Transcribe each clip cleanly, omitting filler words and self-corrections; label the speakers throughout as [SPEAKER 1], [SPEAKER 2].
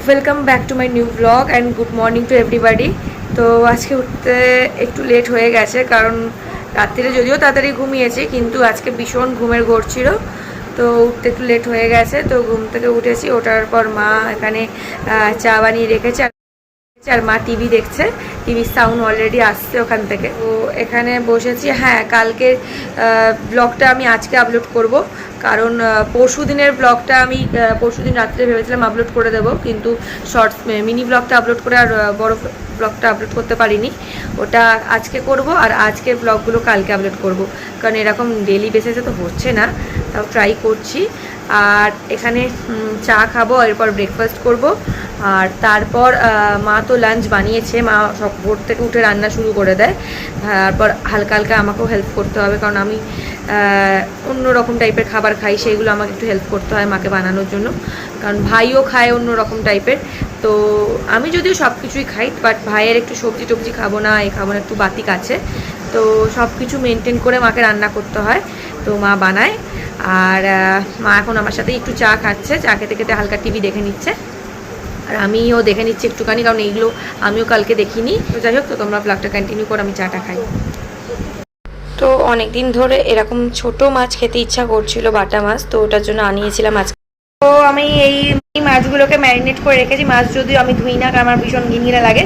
[SPEAKER 1] Welcome back to my new blog and good morning to everybody. তো আজকে উঠতে একটু লেট হয়ে গেছে, কারণ রাত্রিরে যদিও তাড়াতাড়ি ঘুমিয়েছি, কিন্তু আজকে ভীষণ ঘুমের ঘোর ছিল, তো উঠতে একটু লেট হয়ে গেছে। তো ঘুম থেকে উঠেছি, ওঠার পর মা এখানে চা বানিয়ে রেখেছে আর মা টিভি দেখছে। টিভির সাউন্ড অলরেডি আসছে ওখান থেকে। তো এখানে বসেছি। হ্যাঁ, কালকের ব্লগটা আমি আজকে আপলোড করব, কারণ পরশু দিনের ব্লগটা আমি পরশু দিন রাত্রে ভেবেছিলাম আপলোড করে দেবো, কিন্তু শর্টস মিনি ব্লগটা আপলোড করে আর বড় ব্লগটা আপলোড করতে পারিনি। ওটা আজকে করব, আর আজকের ব্লগগুলো কালকে আপলোড করব, কারণ এরকম ডেলি বেসিসে তো হচ্ছে না, তাও ট্রাই করছি। আর এখানে চা খাবো, এরপর ব্রেকফাস্ট করব, আর তারপর মা তো লাঞ্চ বানিয়েছে। মা সব ভোর থেকে উঠে রান্না শুরু করে দেয়, তারপর হালকা হালকা আমাকেও হেল্প করতে হবে, কারণ আমি অন্য রকম টাইপের খাবার খাই, সেইগুলো আমাকে একটু হেল্প করতে হয় মাকে বানানোর জন্য, কারণ ভাইও খায় অন্য রকম টাইপের। তো আমি যদিও সব কিছুই খাই, বাট ভাইয়ের একটু সবজি টবজি খাবো না, এই খাবো না, একটু বাতিক আছে, তো সব কিছু মেনটেন করে মাকে রান্না করতে হয়। তো মা বানায়, আর মা এখন আমার সাথে একটু চা খাচ্ছে, চা খেতে খেতে হালকা টিভি দেখে নিচ্ছে, আর আমিও দেখে নিচ্ছি একটুখানি, কারণ এইগুলো আমিও কালকে দেখিনি। তো যাই হোক, তো তোমরা ব্লগটা কন্টিনিউ করো, আমি চাটা খাই। তো অনেক দিন ধরে এরকম ছোট মাছ খেতে ইচ্ছা করছিল, বাটা মাছ, তো ওটার জন্য আনিয়েছিলাম আজকে। তো আমি এই মাছগুলোকে ম্যারিনেট করে রেখেছি। মাছ যদিও আমি ধুই না, কারণ আমার ভীষণ ঘিনঘিনে লাগে,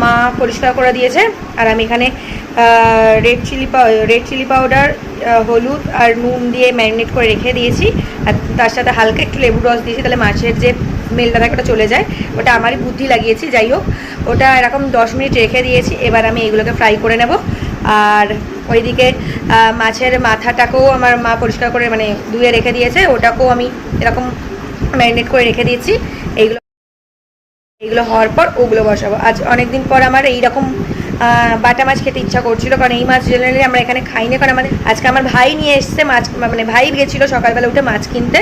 [SPEAKER 1] মা পরিষ্কার করে দিয়েছে। আর আমি এখানে রেড চিলি পাউডার, হলুদ আর নুন দিয়ে ম্যারিনেট করে রেখে দিয়েছি, আর তার সাথে হালকা একটু লেবু রস দিয়েছি, তাহলে মাছের যে স্মেলটা থাকে ওটা চলে যায়। ওটা আমারই বুদ্ধি লাগিয়েছি, যাই হোক, ওটা এরকম 10 মিনিট রেখে দিয়েছি। এবার আমি এগুলোকে ফ্রাই করে নেব। আর ওইদিকে মাছের মাথাটাকেও আমার মা পরিষ্কার করে মানে ধুয়ে রেখে দিয়েছে, ওটাকেও আমি এরকম ম্যারিনেট করে রেখে দিয়েছি। এইগুলো হওয়ার পর ওগুলো বসাবো। আজ অনেক দিন পর আমার এইরকম বাটা মাছ খেতে ইচ্ছা করছিল, কারণ এই মাছ জেনারেলি আমরা এখানে খাই না, কারণ আজকে আমার ভাই নিয়ে এসছে মাছ, মানে ভাই গিয়েছিলো সকালবেলা উঠে মাছ কিনতে,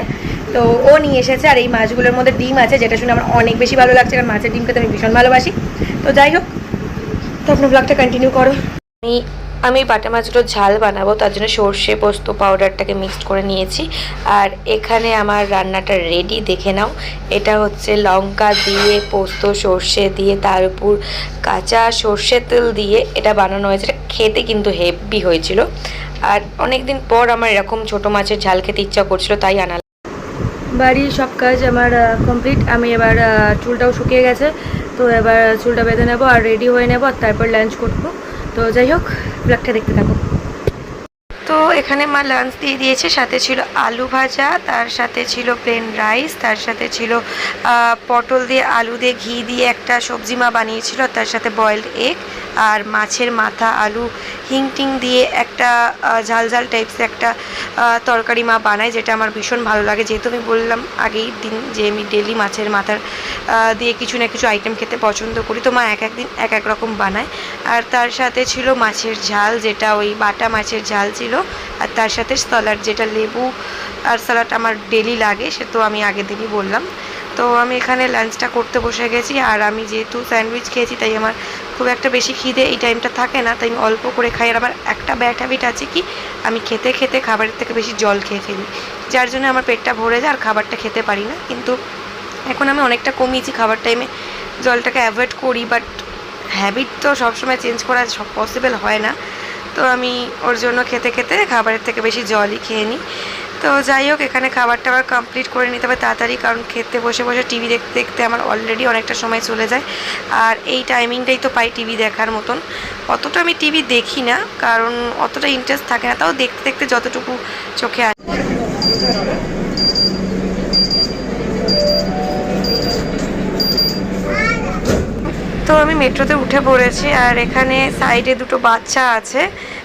[SPEAKER 1] তো ও নিয়ে এসেছে। আর এই মাছগুলোর মধ্যে ডিম আছে, যেটা শুনে আমার অনেক বেশি ভালো লাগছে, কারণ মাছের ডিম খেতে আমি ভীষণ ভালোবাসি। তো যাই হোক, তো আপনার ব্লগটা কন্টিনিউ করো। আমি বাটা মাছগুলোর ঝাল বানাবো, তার জন্য সর্ষে পোস্ত পাউডারটাকে মিক্সড করে নিয়েছি। আর এখানে আমার রান্নাটা রেডি, দেখে নাও। এটা হচ্ছে লঙ্কা দিয়ে, পোস্ত সর্ষে দিয়ে, তার উপর কাঁচা সর্ষে তেল দিয়ে এটা বানানো হয়েছে। এটা খেতে কিন্তু হেভি হয়েছিল, আর অনেক দিন পর আমার এরকম ছোট মাছের ঝাল খেতে ইচ্ছা করছিল, তাই আনালাম। বাড়ির সব কাজ আমার কমপ্লিট। আমি এবার চুলটাও শুকিয়ে গেছে, তো এবার চুলটা বেঁধে নেবো আর রেডি হয়ে নেবো, আর তারপর লাঞ্চ করবো। তো যাই হোক, ব্লগটা দেখতে থাকো। তো এখানে মা লাঞ্চ দিয়ে দিয়েছে, সাথে ছিল আলু ভাজা, তার সাথে ছিল প্লেন রাইস, তার সাথে ছিল পটল দিয়ে আলু দিয়ে ঘি দিয়ে একটা সবজি মা বানিয়েছিল, তার সাথে বয়েলড এগ, আর মাছের মাথা আলু হিং টিং দিয়ে একটা ঝাল ঝাল টাইপসের একটা তরকারি মা বানায়, যেটা আমার ভীষণ ভালো লাগে। যেহেতু আমি বললাম আগেই দিন যে আমি ডেলি মাছের মাথার দিয়ে কিছু না কিছু আইটেম খেতে পছন্দ করি, তো মা এক এক দিন এক এক রকম বানায়। আর তার সাথে ছিল মাছের ঝাল, যেটা ওই বাটা মাছের ঝাল ছিল, আর তার সাথে স্যালাড, যেটা লেবু আর স্যালাড আমার ডেলি লাগে, সে তো আমি আগের দিনই বললাম। তো আমি এখানে লাঞ্চটা করতে বসে গেছি, আর আমি যেহেতু স্যান্ডউইচ খেয়েছি, তাই আমার খুব একটা বেশি খিদে এই টাইমটা থাকে না, তাই আমি অল্প করে খাই। আর আমার একটা ব্যাড হ্যাবিট আছে কি, আমি খেতে খেতে খাবারের থেকে বেশি জল খেয়ে ফেলি, যার জন্য আমার পেটটা ভরে যায় আর খাবারটা খেতে পারি না। কিন্তু এখন আমি অনেকটা কমিয়েছি, খাবার টাইমে জলটাকে অ্যাভয়েড করি, বাট হ্যাবিট তো সবসময় চেঞ্জ করা সব পসিবল হয় না, তো আমি ওর জন্য খেতে খেতে খাবারের থেকে বেশি জলই খেয়ে নিই। তো যাই হোক, এখানে খাবারটা আবার কমপ্লিট করে নিতে হবে তাড়াতাড়ি, কারণ খেতে বসে বসে টিভি দেখতে দেখতে আমার অলরেডি অনেকটা সময় চলে যায়, আর এই টাইমিংটাই তো পাই টিভি দেখার মতন। অতটা আমি টিভি দেখি না, কারণ অতটা ইন্টারেস্ট থাকে না, তাও দেখতে দেখতে যতটুকু চোখে আসে। তো আমি মেট্রোতে উঠে পড়েছি, আর এখানে সাইডে দুটো বাচ্চা আছে,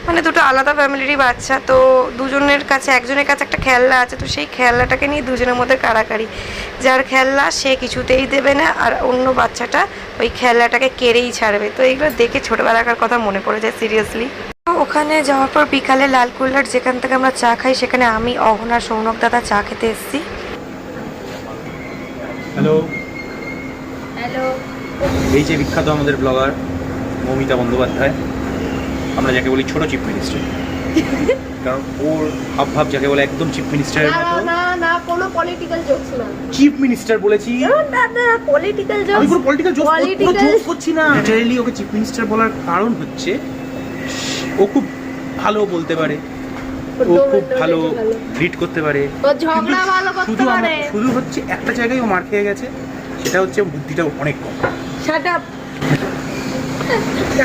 [SPEAKER 1] মানে দুটো আলাদা ফ্যামিলিরই বাচ্চা। তো দুজনের কাছে, একজনের কাছে একটা খেলনা আছে, তো সেই খেলনাটাকে নিয়ে দুজনের মধ্যে কাড়াকাড়ি। যার খেলনা সে কিছুতেই দেবে না, আর অন্য বাচ্চাটা ওই খেলনাটাকে কেড়েই ছাড়বে। তো এইগুলো দেখে ছোটোবেলাকার কথা মনে পড়ে যায় সিরিয়াসলি। তো ওখানে যাওয়ার পর বিকালে লালকুল্লার, যেখান থেকে আমরা চা খাই, সেখানে আমি, অহনা, সৌনক দাদা চা খেতে এসেছি।
[SPEAKER 2] Hello
[SPEAKER 1] hello.
[SPEAKER 2] এই যে বিখ্যাত আমাদের ব্লগার মৌমিতা বন্দ্যোপাধ্যায়, আমরা যাকে বলি ছোট চিফ মিনিস্টার, কারণ ওর হাবভাব যাকে বলে একদম চিফ মিনিস্টারের মতো।
[SPEAKER 1] না
[SPEAKER 3] কোনো পলিটিক্যাল জোকস না।
[SPEAKER 2] চিফ মিনিস্টার বলেছি।
[SPEAKER 3] দাদা পলিটিক্যাল জোকস,
[SPEAKER 2] আমি কোনো পলিটিক্যাল জোক
[SPEAKER 3] Political-
[SPEAKER 2] করছি না। লিটারালি ওকে চিফ মিনিস্টার বলার কারণ হচ্ছে ও খুব ভালো বলতে পারে, ও খুব ভালো লিড করতে পারে,
[SPEAKER 3] ও ঝগড়া ভালো করতে পারে।
[SPEAKER 2] শুধু হচ্ছে একটা জায়গায় ও মার খেয়ে গেছে, সেটা হচ্ছে বুদ্ধিটা অনেক কম।
[SPEAKER 3] Shut up.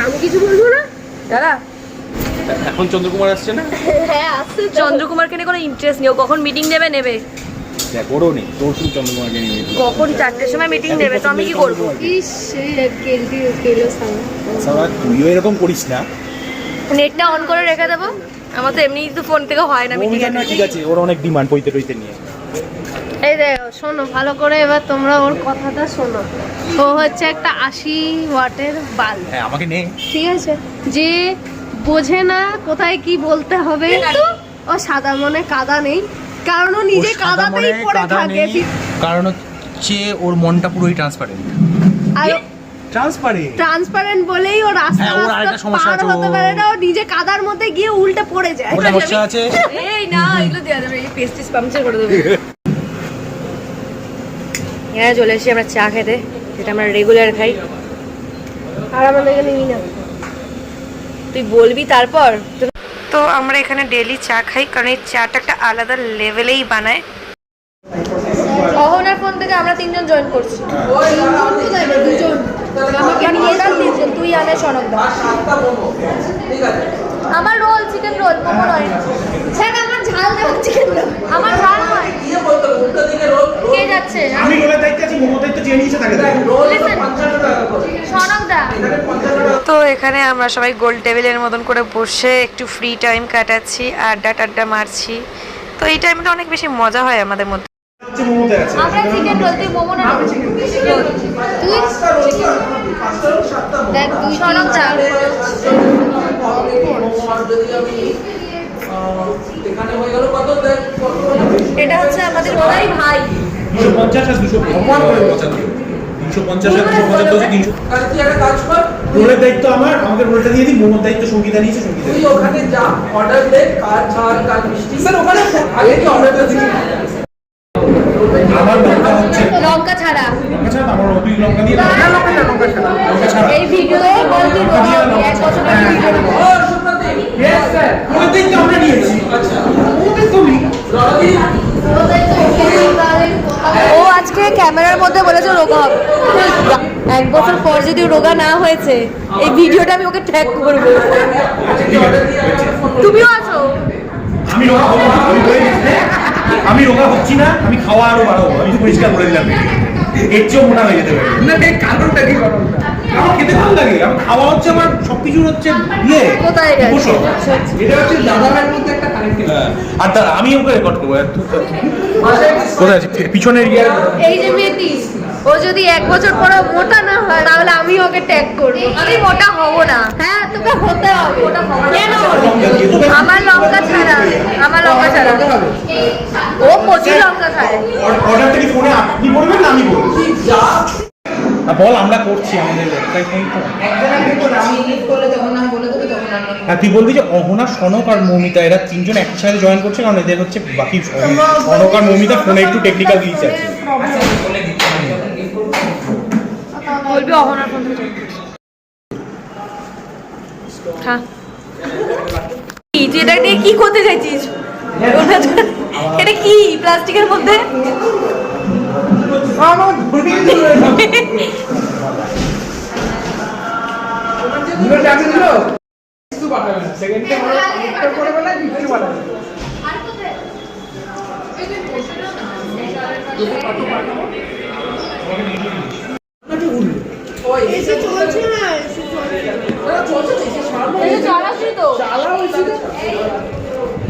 [SPEAKER 3] আমি কিছু বলবো না
[SPEAKER 1] দাদা।
[SPEAKER 2] এখন চন্দ্রকুমার আসছে না?
[SPEAKER 3] হ্যাঁ আসছে
[SPEAKER 1] চন্দ্রকুমারকে নিয়ে কোনো ইন্টারেস্ট নেই, ও কখন মিটিং নেবে নেবে,
[SPEAKER 2] দেখ ওরও নেই, তোর শুধু চন্দ্রকুমারকে নিয়ে
[SPEAKER 1] কখন 4টের সময় মিটিং নেবে, তো আমি কি করবো?
[SPEAKER 3] ইস কেলটি কেলো সালা।
[SPEAKER 2] তুইও এরকম করিস না।
[SPEAKER 1] নেটটা অন করে রেখে দেবো, আমার তো এমনি তো ফোন থেকে হয় না মিটিং।
[SPEAKER 2] না ঠিক আছে, ওর অনেক ডিমান্ড পইতে টইতে নিয়ে।
[SPEAKER 3] এই দেখো শোনো ভালো করে, এবার তোমরা ওর কথাটা শোনো। ও হচ্ছে একটা 80 ওয়াটের বাল্ব,
[SPEAKER 2] হ্যাঁ আমাকে নে।
[SPEAKER 3] ঠিক আছে, যে বোঝে না কোথায় কি বলতে হবে। কিন্তু ও সাদা মনে কাদা নেই, কারণ ও নিজে কাদাতেই পড়ে থাকে।
[SPEAKER 2] কারণ হচ্ছে ওর মনটা পুরোই ট্রান্সপারেন্ট।
[SPEAKER 3] আর
[SPEAKER 2] ট্রান্সপারেন্ট
[SPEAKER 3] বলেই ও রাস্তা
[SPEAKER 2] হ্যাঁ, ওর আরেকটা সমস্যা
[SPEAKER 3] পার
[SPEAKER 2] আছে,
[SPEAKER 3] হতে পারে না, ও নিজে কাদার মধ্যে গিয়ে উল্টে পড়ে যায়।
[SPEAKER 2] ওর সমস্যা আছে।
[SPEAKER 1] এই না, এগুলো দেওয়া যাবে, এই পেস্টিস পাংচার করে দেবো। এখানে চলে এসেছি আমরা চা খেতে, যেটা আমরা রেগুলার খাই।
[SPEAKER 3] আর আমাদের এখানে নিই না,
[SPEAKER 1] তুই বলবি তারপর। তো আমরা এখানে ডেলি চা খাই, কারণ এই চাটা একটা আলাদা লেভেলেই বানায়। অহনার ফোন থেকে আমরা 3জন জয়েন করছি।
[SPEAKER 3] দুজন
[SPEAKER 1] আমাকে নিয়ে দাও 3জন, তুই আনে সনক দা। আমার রোল চিকেন রোল, মোমো নয়।
[SPEAKER 3] স্যার আমার ঝাল দেবেন চিকেন দাও।
[SPEAKER 1] আমার ঝাল নয়। কে যাচ্ছে?
[SPEAKER 2] আমি রোলের দায়িত্ব আছি, মোমো দায়িত্ব যে নিয়েছে তাকে দেয়।
[SPEAKER 1] সনক দা। তো এখানে আমরা সবাই গোল টেবিলের মতন করে বসে একটু ফ্রি টাইম কাটাচ্ছি, আড্ডা টাড্ডা মারছি। তো এই টাইমটা অনেক বেশি মজা হয় আমাদের মধ্যে। আমরা চিকেন রোল, তুই মোমো না চিকেন রোল।
[SPEAKER 3] তুই দেখ তুই
[SPEAKER 1] সনক দা। এটা হচ্ছে আমাদের ওরাই ভাই।
[SPEAKER 2] 250 আর 275 350 আর 275 300 রোলের দায়িত্ব আমার, আমাকে রোলটা দিয়ে দিই। মোমোর দায়িত্ব সঙ্গীতা নিয়েছে, সঙ্গীতা
[SPEAKER 4] তুই ওখানে যা অর্ডার দে, কার ঝাল কার মিষ্টি। স্যার ওখানে আগে কি অর্ডারটা দিবি?
[SPEAKER 2] আমার লঙ্কা হচ্ছে
[SPEAKER 1] লঙ্কা ছাড়া।
[SPEAKER 2] লঙ্কা ছাড়া আমার দুই লঙ্কা দিয়ে দাও। লঙ্কা ছাড়া
[SPEAKER 1] এই ভিডিওতে বলতে এক বছর পরে ভিডিও দেবো।
[SPEAKER 4] ও সুপ্রতি।
[SPEAKER 2] ইয়েস স্যার, রোলের দায়িত্ব আমরা নিয়েছি।
[SPEAKER 4] আচ্ছা
[SPEAKER 2] মোমোর তুমি
[SPEAKER 4] রবি
[SPEAKER 1] ও আজকে ক্যামেরার মধ্যে বলেছে রোগা হবে। 1 বছর পর যদি রোগা না হয়েছে, এই ভিডিওটা আমি ওকে ট্যাগ করবো। তুমিও আছো?
[SPEAKER 2] আমি রোগা হবো না, আমি বলে দিচ্ছি। আমি রোগা হচ্ছি না, আমি খাওয়া আরো বাড়াবো। আমি তো পরিষ্কার করে দিলাম, এর চেয়েও মোটা হয়ে যেতে পারে।
[SPEAKER 4] না এই কারণটা কি কারণটা?
[SPEAKER 2] আমার খেতে ভালো লাগে, আমার খাওয়া হচ্ছে, আমার সবকিছুর হচ্ছে ইয়ে
[SPEAKER 1] কোথায় গেছে?
[SPEAKER 2] উপসর্গ।
[SPEAKER 4] এটা হচ্ছে দাদার মধ্যে একটা কানেক্টিভ।
[SPEAKER 2] আর দাঁড়া, আমি ওকে রেকর্ড করবো। কোথায় আছে পিছনের ইয়ে?
[SPEAKER 3] এই যে মেয়েটি, ও যদি 1 বছর পরে মোটা না হয় তাহলে আমি ওকে ট্যাগ করবো।
[SPEAKER 1] আমি মোটা হব না।
[SPEAKER 3] হ্যাঁ তোকে হতে হবে।
[SPEAKER 1] কেন? আমার লঙ্কা ছাড়া, আমার লঙ্কা ছাড়া। ও প্রচুর লঙ্কা খায়।
[SPEAKER 2] অর্ডারটা কি ফোনে আপনি বলবেন না আমি বলবো? বল, আমরা করছি আমাদের ওয়েবসাইট নেই তো।
[SPEAKER 4] আমি লিভ করলে তখন আমি বলে দেবো, তখন আমরা
[SPEAKER 2] হ্যাঁ তুই বলবি যে অহনা, সনক আর মৌমিতা এরা 3জন একসাথে জয়েন করছে, কারণ এদের হচ্ছে বাকি সনক আর মৌমিতা ফোনে একটু টেকনিক্যাল গ্লিচ আছে।
[SPEAKER 4] বলে দিচ্ছি আমি যখন লিভ করবো।
[SPEAKER 1] বলবি অহনার ফোন থেকে। হ্যাঁ। তুই এটা দিয়ে কি করতে চাইছিস? এটা কি প্লাস্টিকের মধ্যে?
[SPEAKER 4] দুটো টাকা দিল কিছু পাঠাবে না। সেকেন্ডে মানে একটা করে বলে কিছু পাঠাবে না। ওই এসে চলছে না, চলছে এসে সামনে
[SPEAKER 1] এই চালাচ্ছি তো।
[SPEAKER 4] চালা হয়েছে।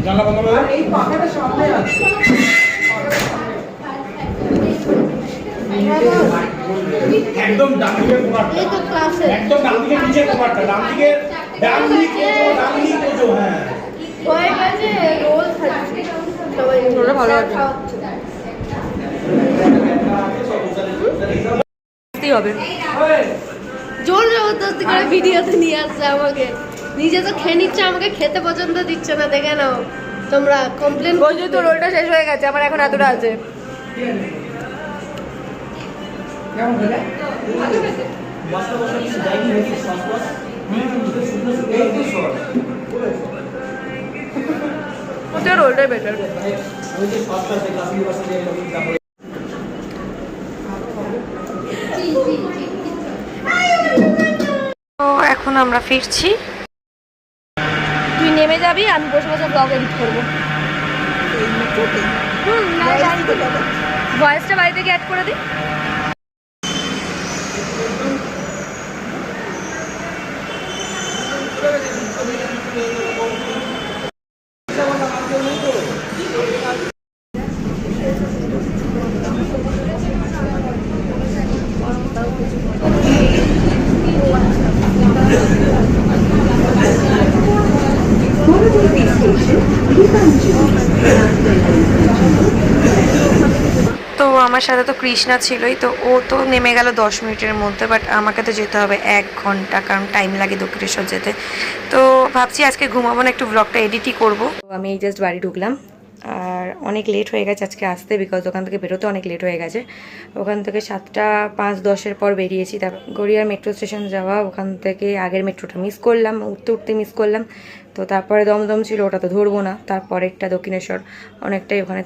[SPEAKER 2] জানলা বন্ধ করে
[SPEAKER 4] এই পাখাটা সামনে আছে।
[SPEAKER 2] একদম ডান দিকের কোণারটা,
[SPEAKER 3] এই তো ক্লাসে
[SPEAKER 2] একদম ডান দিকের নিচের কোণারটা, ডান দিকে ডান দিক কোজো, হ্যাঁ
[SPEAKER 3] হয়ে গেছে, রোল খাচ্ছে সবাই।
[SPEAKER 1] রোলটা ভালো আছে। হবে।
[SPEAKER 3] জোর জবরদস্তি করে ভিডিওতে নিয়ে আসছে আমাকে, নিজে তো খেয়ে নিচ্ছে, আমাকে খেতে পছন্দ দিচ্ছে না, দেখে নাও। তোমরা কমপ্লেন
[SPEAKER 1] বলছি তো রোলটা শেষ হয়ে গেছে, আমার এখন এতটা আছে।
[SPEAKER 4] কেমন খেলে?
[SPEAKER 1] রোলটাই বেটার। তো এখন আমরা ফিরছি। তুই নেমে যাবি, আমি বসে বসে ব্লগ এডিট করবো। ভয়েসটা বাড়িতে গিয়ে অ্যাড করে দিই। তো আমার সাথে তো কৃষ্ণা ছিলই, তো ও তো নেমে গেল 10 মিনিটের মধ্যে, বাট আমাকে তো যেতে হবে 1 ঘন্টা, কারণ টাইম লাগে দক্ষিণেশ্বর যেতে। তো ভাবছি আজকে ঘুমাবো না, একটু ব্লগটা এডিটই করবো। তো আমি এই জাস্ট বাড়ি ঢুকলাম, আর অনেক লেট হয়ে গেছে আজকে আসতে, বিকজ ওখান থেকে বেরোতে অনেক লেট হয়ে গেছে। ওখান থেকে 7টা 5-10 পর বেরিয়েছি। তারপর গড়িয়ার মেট্রো স্টেশন যাওয়া, ওখান থেকে আগের মেট্রোটা মিস করলাম, উঠতে উঠতে মিস করলাম। তো তারপরে দমদম ছিল, ওটা তো ধরবো না। তারপরেরটা দক্ষিণেশ্বর, অনেকটাই ওখানে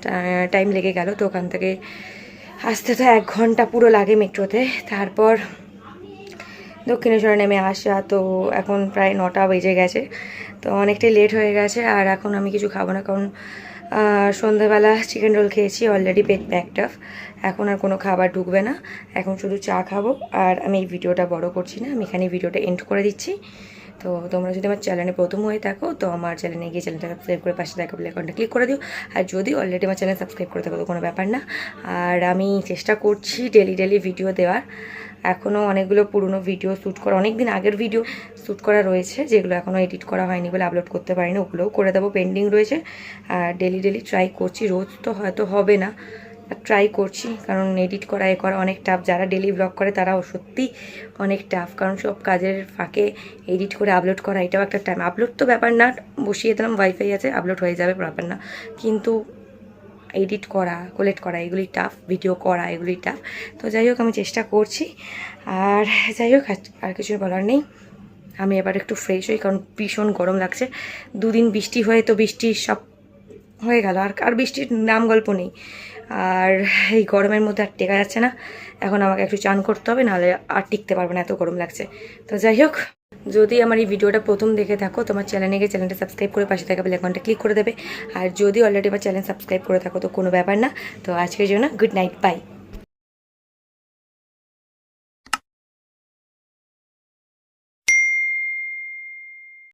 [SPEAKER 1] টাইম লেগে গেল। তো ওখান থেকে আসতে তো 1 ঘন্টা পুরো লাগে মেট্রোতে। তারপর দক্ষিণেশ্বরে নেমে আসা, তো এখন প্রায় 9টা বেজে গেছে, তো অনেকটাই লেট হয়ে গেছে। আর এখন আমি কিছু খাবো না, কারণ সন্ধ্যাবেলা চিকেন রোল খেয়েছি, অলরেডি পেট প্যাকড আপ। এখন আর কোনো খাবার ঢুকবে না, এখন শুধু চা খাবো। আর আমি এই ভিডিওটা বড় করছি না, আমি এখানে ভিডিওটা এন্ড করে দিচ্ছি। তো তোমরা যদি আমার চ্যানেলে প্রথম হয়ে থাকো, তো আমার চ্যানেলে গিয়ে চ্যানেলটা সাবস্ক্রাইব করে পাশে থাকা বেল আইকনটা ক্লিক করে দিও। আর যদি অলরেডি আমার চ্যানেল সাবস্ক্রাইব করে থাকো তো কোনো ব্যাপার না। আর আমি চেষ্টা করছি ডেলি ভিডিও দেওয়ার। এখনও অনেকগুলো পুরনো ভিডিও শ্যুট করা, অনেক দিন আগের ভিডিও শ্যুট করা রয়েছে, যেগুলো এখনও এডিট করা হয়নি বলে আপলোড করতে পারিনি, ওগুলোও করে দেবো, পেন্ডিং রয়েছে। আর ডেলি ট্রাই করছি, রোজ তো হয়তো হবে না, ট্রাই করছি, কারণ এডিট করা অনেক টাফ। যারা ডেলি ব্লগ করে তারাও সত্যি অনেক টাফ, কারণ সব কাজের ফাঁকে এডিট করে আপলোড করা এটাও একটা টাইম। আপলোড তো ব্যাপার না, বসিয়ে দিলাম, ওয়াইফাই আছে, আপলোড হয়ে যাবে, ব্যাপার না। কিন্তু এডিট করা, কোলেক্ট করা এগুলি টাফ, ভিডিও করা এগুলি টাফ। তো যাই হোক, আমি চেষ্টা করছি। আর যাই হোক, আর কিছু বলার নেই। আমি এবার একটু ফ্রেশ হই, কারণ ভীষণ গরম লাগছে। 2 দিন বৃষ্টি হয়ে তো বৃষ্টি সব হয়ে গেল, আর বৃষ্টির নাম গল্প নেই। আর এই গরমের মধ্যে আর টেকা যাচ্ছে না, এখন আমাকে একটু চান করতে হবে, নাহলে আর টিকতে পারবে না, এত গরম লাগছে। তো যাই হোক, যদি আমার এই ভিডিওটা প্রথম দেখে থাকো, তোমার চ্যানেলে গিয়ে চ্যানেলটা সাবস্ক্রাইব করে পাশে থাকা বেল আইকনটা ক্লিক করে দেবে। আর যদি অলরেডি আমার চ্যানেল সাবস্ক্রাইব করে থাকো তো কোনো ব্যাপার না। তো আজকের জন্য গুড নাইট, বাই।